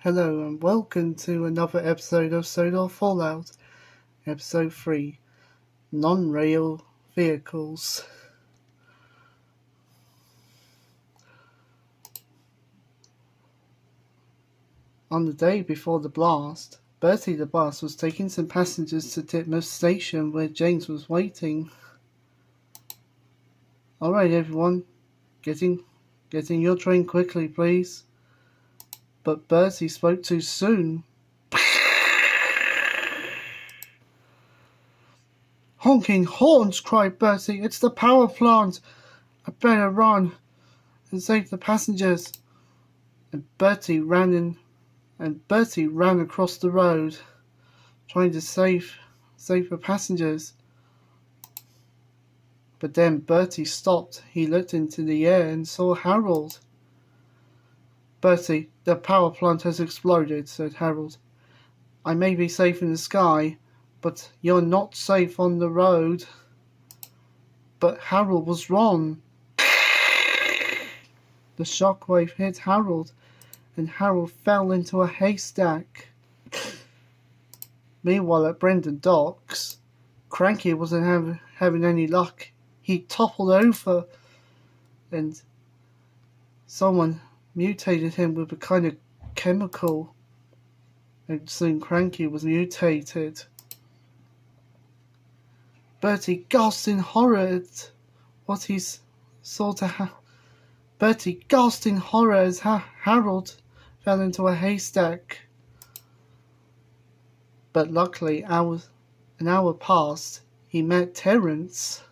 Hello and welcome to another episode of Sodor Fallout, Episode 3, Non-Rail Vehicles. On the day before the blast, Bertie the bus was taking some passengers to Titmuss Station where James was waiting. Alright everyone, getting your train quickly please. But Bertie spoke too soon. Honking horns, cried Bertie. It's the power plant. I better run and save the passengers. And Bertie ran across the road, trying to save the passengers. But then Bertie stopped. He looked into the air and saw Harold. Bertie, the power plant has exploded, said Harold. I may be safe in the sky, but you're not safe on the road. But Harold was wrong. The shockwave hit Harold, and Harold fell into a haystack. Meanwhile, at Brendan Docks, Cranky wasn't having any luck. He toppled over, and someone mutated him with a kind of chemical, and soon Cranky was mutated. Bertie gasped in horror at what he saw Bertie gasped in horror as Harold fell into a haystack. But luckily, an hour passed. He met Terence.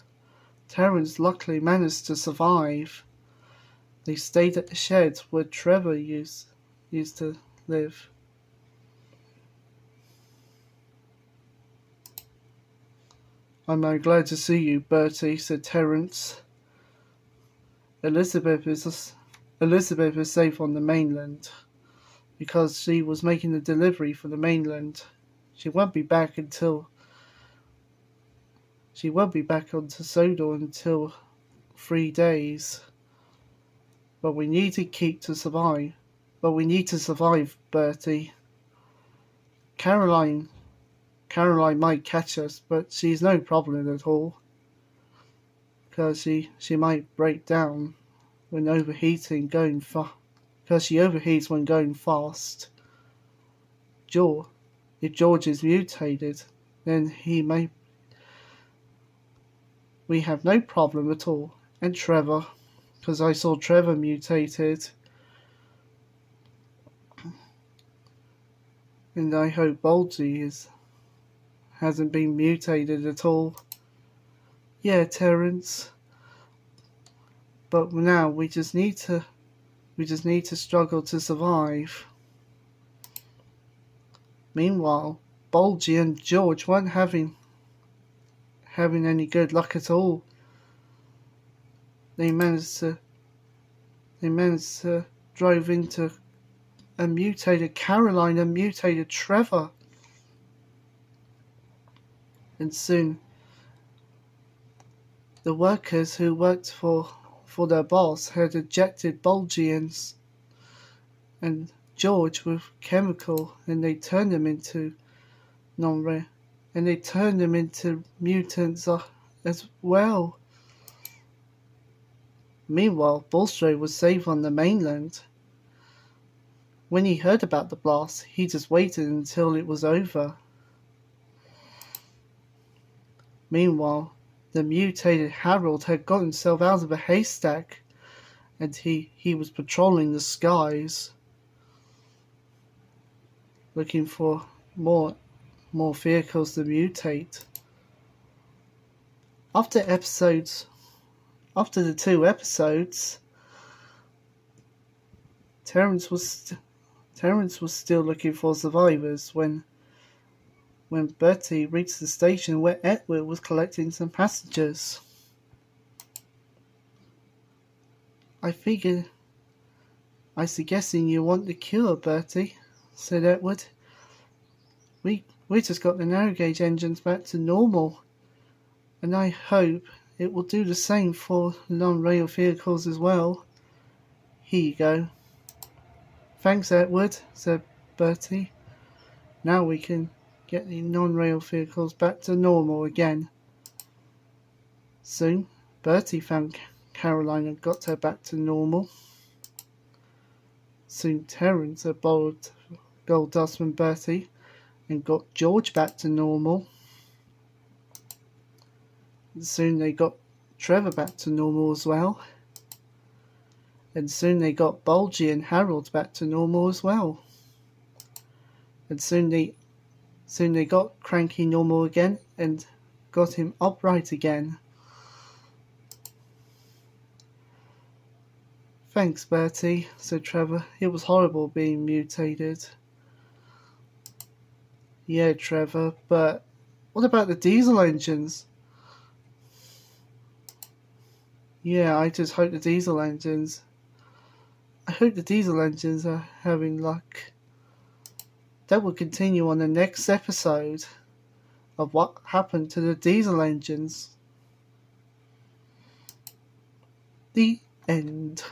Terence luckily managed to survive. They stayed at the shed where Trevor used to live. I'm glad to see you, Bertie, said Terence. Elizabeth is safe on the mainland because she was making a delivery for the mainland. She won't be back onto Sodor until 3 days. But we need to survive, Bertie. Caroline might catch us, but she's no problem at all. Because she might break down when overheating because she overheats when going fast. If George is mutated, then we have no problem at all. And Trevor, because I saw Trevor mutated. And I hope Bolgy hasn't been mutated at all. Yeah, Terence. But now we just need to struggle to survive. Meanwhile, Bolgy and George weren't having any good luck at all. They managed to drive into a mutated Caroline and mutated Trevor. And soon the workers who worked for their boss had ejected Bolgy and George with chemical, and they turned them into mutants as well. Meanwhile, Bulstrode was safe on the mainland. When he heard about the blast, he just waited until it was over. Meanwhile, the mutated Harold had got himself out of a haystack, and he was patrolling the skies, looking for more vehicles to mutate. After the 2 episodes, Terence was still looking for survivors when Bertie reached the station where Edward was collecting some passengers. I suggesting you want the cure, Bertie, said Edward. We just got the narrow gauge engines back to normal, and I hope it will do the same for non-rail vehicles as well. Here you go. Thanks, Edward, said Bertie. Now we can get the non-rail vehicles back to normal again. Soon, Bertie found Caroline and got her back to normal. Soon, Terence borrowed gold dust from Bertie and got George back to normal. And soon they got Trevor back to normal as well. And soon they got Bulgy and Harold back to normal as well. And soon they got Cranky normal again and got him upright again. Thanks, Bertie, said Trevor. It was horrible being mutated. Yeah, Trevor, but what about the diesel engines? Yeah, I just hope the diesel engines... I hope the diesel engines are having luck. That will continue on the next episode of what happened to the diesel engines. The end.